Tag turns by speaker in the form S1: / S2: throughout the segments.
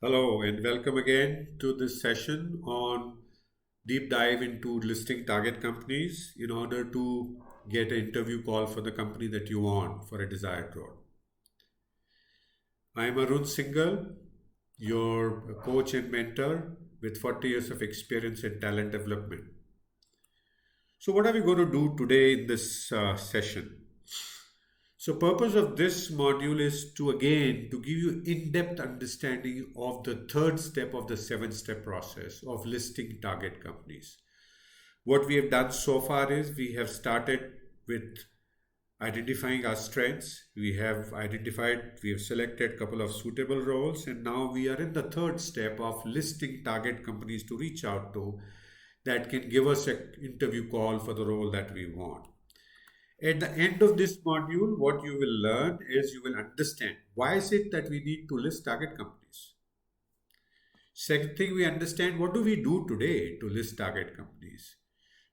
S1: Hello and welcome again to this session on deep dive into listing target companies in order to get an interview call for the company that you want for a desired role. I am Arun Singhal, your coach and mentor with 40 years of experience in talent development. So, what are we going to do today in this session? So purpose of this module is to again to give you in-depth understanding of the third step of the seven-step process of listing target companies. What we have done so far is we have started with identifying our strengths. We have selected a couple of suitable roles, and now we are in the third step of listing target companies to reach out to that can give us an interview call for the role that we want. At the end of this module, what you will learn is you will understand why is it that we need to list target companies. Second thing, we understand what do we do today to list target companies.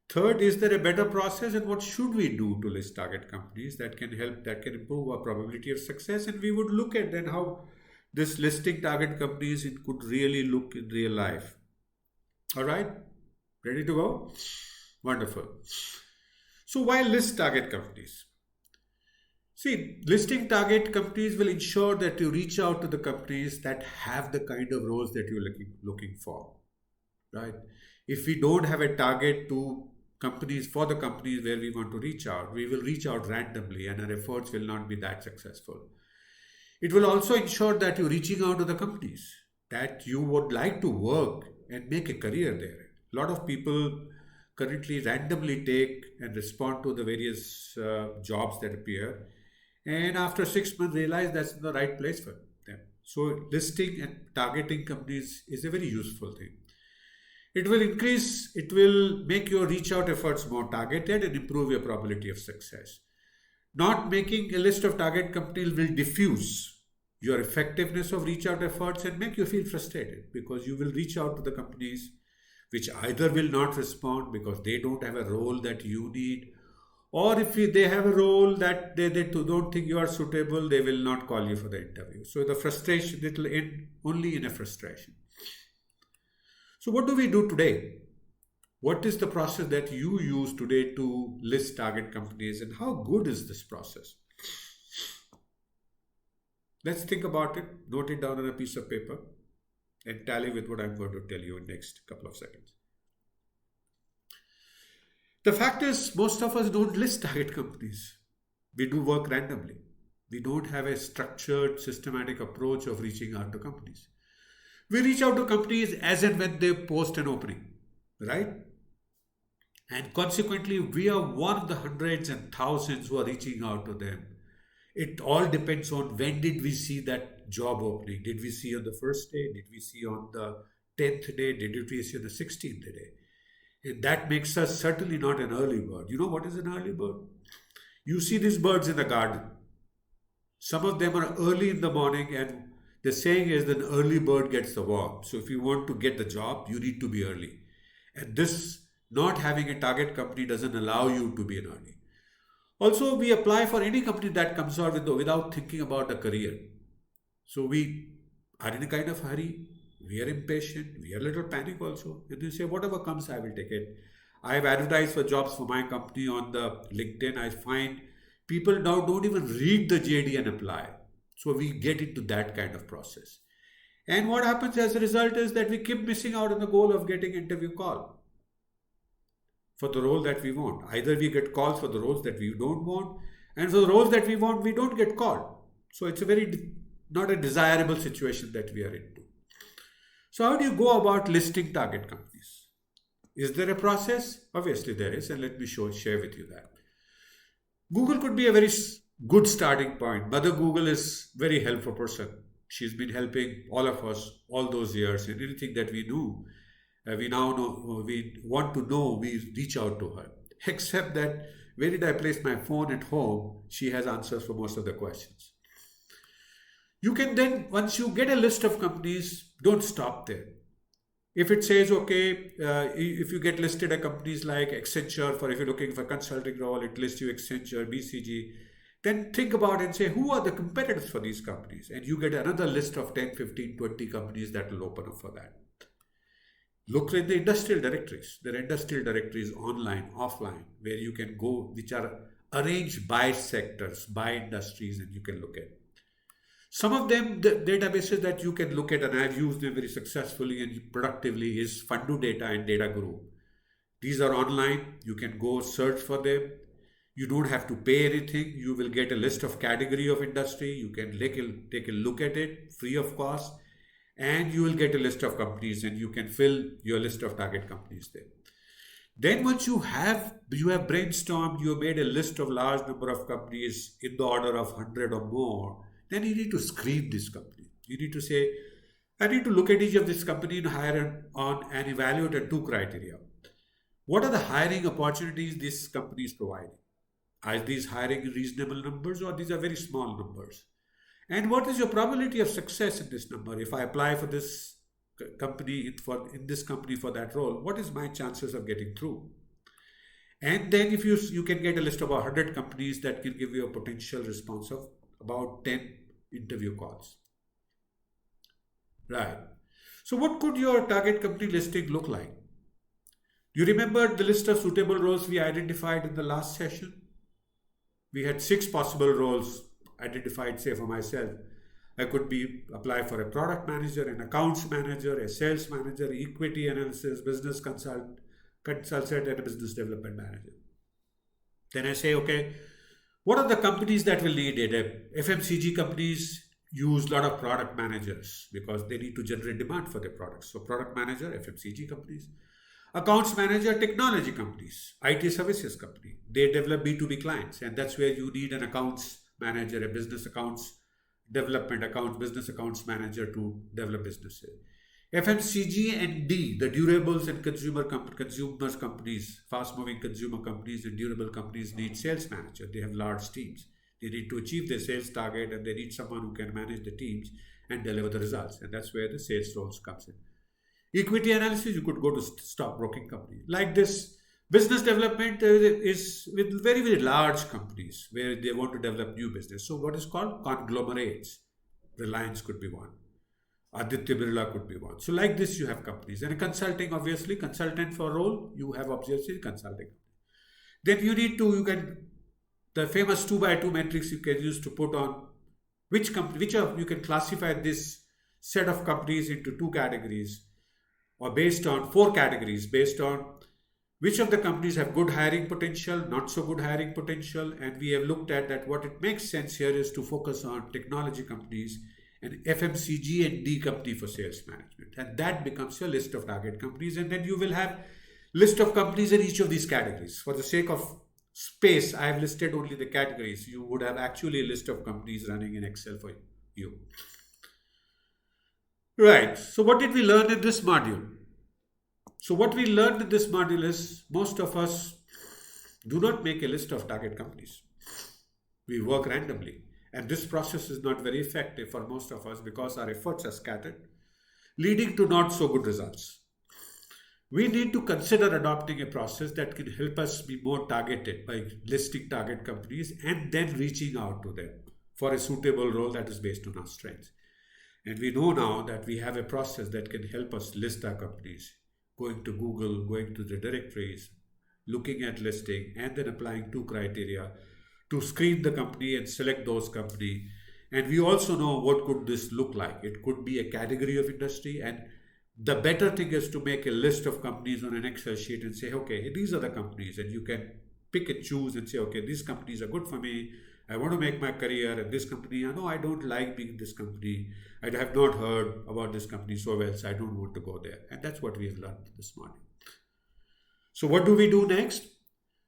S1: Third, is there a better process and what should we do to list target companies that can help, that can improve our probability of success? And we would look at then how this listing target companies it could really look in real life. All right, ready to go? Wonderful. So why list target companies? See, listing target companies will ensure that you reach out to the companies that have the kind of roles that you're looking for, right? If we don't have a target to companies for the companies where we want to reach out, we will reach out randomly and our efforts will not be that successful. It will also ensure that you're reaching out to the companies that you would like to work and make a career there. A lot of people currently randomly take and respond to the various jobs that appear, and after 6 months realize that's the right place for them. So listing and targeting companies is a very useful thing. It will make your reach out efforts more targeted and improve your probability of success. Not making a list of target companies will diffuse your effectiveness of reach out efforts and make you feel frustrated because you will reach out to the companies which either will not respond because they don't have a role that you need, or if they have a role that they don't think you are suitable, they will not call you for the interview. So the frustration, it will end only in a frustration. So what do we do today? What is the process that you use today to list target companies and how good is this process? Let's think about it, note it down on a piece of paper and tally with what I'm going to tell you in next couple of seconds. The fact is, most of us don't list target companies. We do work randomly. We don't have a structured, systematic approach of reaching out to companies. We reach out to companies as and when they post an opening, right? And consequently, we are one of the hundreds and thousands who are reaching out to them. It all depends on when did we see that job opening. Did we see on the first day? Did we see on the 10th day? Did we see on the 16th day? And that makes us certainly not an early bird. You know what is an early bird? You see these birds in the garden. Some of them are early in the morning, and the saying is that an early bird gets the worm. So if you want to get the job, you need to be early. And this not having a target company doesn't allow you to be an early. Also, we apply for any company that comes out without thinking about a career. So we are in a kind of hurry. We are impatient. We are a little panic also. And you say, whatever comes, I will take it. I have advertised for jobs for my company on the LinkedIn. I find people now don't even read the JD and apply. So we get into that kind of process. And what happens as a result is that we keep missing out on the goal of getting interview call for the role that we want. Either we get calls for the roles that we don't want, and for the roles that we want, we don't get called. So it's a very not a desirable situation that we are into. So how do you go about listing target companies? Is there a process? Obviously there is, and let me share with you that. Google could be a very good starting point. Mother Google is very helpful person. She's been helping all of us all those years, and anything that we do, we now know, we want to know, we reach out to her. Except that where did I place my phone at home? She has answers for most of the questions. You can then, once you get a list of companies, don't stop there. If it says, okay, if you get listed at companies like Accenture, for if you're looking for consulting role, it lists you Accenture, BCG, Then think about and say, who are the competitors for these companies? And you get another list of 10, 15, 20 companies that will open up for that. Look at the industrial directories. There are industrial directories online, offline, where you can go, which are arranged by sectors, by industries, and you can look at. Some of them, the databases that you can look at, and I've used them very successfully and productively, is Fundu Data and Data Guru. These are online. You can go search for them. You don't have to pay anything. You will get a list of category of industry. You can take a look at it free of cost, and you will get a list of companies, and you can fill your list of target companies there. Then once you have brainstormed, you have made a list of large number of companies in the order of 100 or more, then you need to screen this company. You need to say, I need to look at each of this company and hire on and evaluate on two criteria. What are the hiring opportunities this company is providing? Are these hiring in reasonable numbers, or these are very small numbers? And what is your probability of success in this number? If I apply for this company in this company for that role, what is my chances of getting through? And then if you can get a list of 100 companies that can give you a potential response of about 10 interview calls. Right. So what could your target company listing look like? You remember the list of suitable roles we identified in the last session? We had 6 possible roles identified. Say for myself, I could apply for a product manager, an accounts manager, a sales manager, equity analysis, business consultant, and a business development manager. Then I say, okay, what are the companies that will need it? FMCG companies use a lot of product managers because they need to generate demand for their products. So product manager, FMCG companies. Accounts manager, technology companies, IT services company. They develop B2B clients, and that's where you need an accounts manager, a business accounts development account, business accounts manager to develop businesses. FMCG and D, the durables and consumers companies, fast-moving consumer companies and durable companies need sales manager. They have large teams. They need to achieve their sales target, and they need someone who can manage the teams and deliver the results. And that's where the sales roles comes in. Equity analysis, you could go to stockbroking company. Like this, business development is with very, very large companies where they want to develop new business. So what is called conglomerates. Reliance could be one. Aditya Birla could be one. So like this, you have companies. And consulting, obviously, consultant for role, you have obviously consulting. Then the famous 2x2 matrix you can use to put on you can classify this set of companies into 2 categories, or based on 4 categories, based on which of the companies have good hiring potential, not so good hiring potential. And we have looked at that what it makes sense here is to focus on technology companies and FMCG and D company for sales management. And that becomes your list of target companies. And then you will have list of companies in each of these categories. For the sake of space, I have listed only the categories. You would have actually a list of companies running in Excel for you. Right. So what did we learn in this module? So what we learned in this module is most of us do not make a list of target companies. We work randomly. And this process is not very effective for most of us because our efforts are scattered, leading to not so good results. We need to consider adopting a process that can help us be more targeted by listing target companies and then reaching out to them for a suitable role that is based on our strengths. And we know now that we have a process that can help us list our companies, going to Google, going to the directories, looking at listing, and then applying 2 criteria to screen the company and select those company. And we also know what could this look like. It could be a category of industry, and the better thing is to make a list of companies on an Excel sheet and say, okay, these are the companies, and you can pick and choose and say, okay, these companies are good for me. I want to make my career at this company. I know I don't like being in this company. I have not heard about this company so well, so I don't want to go there. And that's what we have learned this morning. So what do we do next?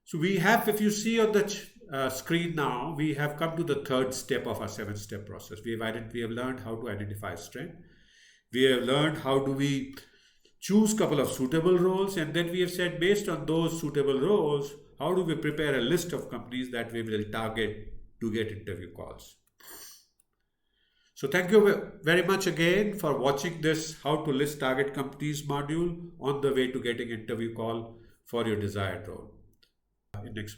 S1: So we have, if you see on the screen now, we have come to the 3rd step of our 7-step process. We have learned how to identify strength. We have learned how do we choose a couple of suitable roles, and then we have said based on those suitable roles, how do we prepare a list of companies that we will target to get interview calls. So thank you very much again for watching this how to list target companies module on the way to getting interview call for your desired role. In next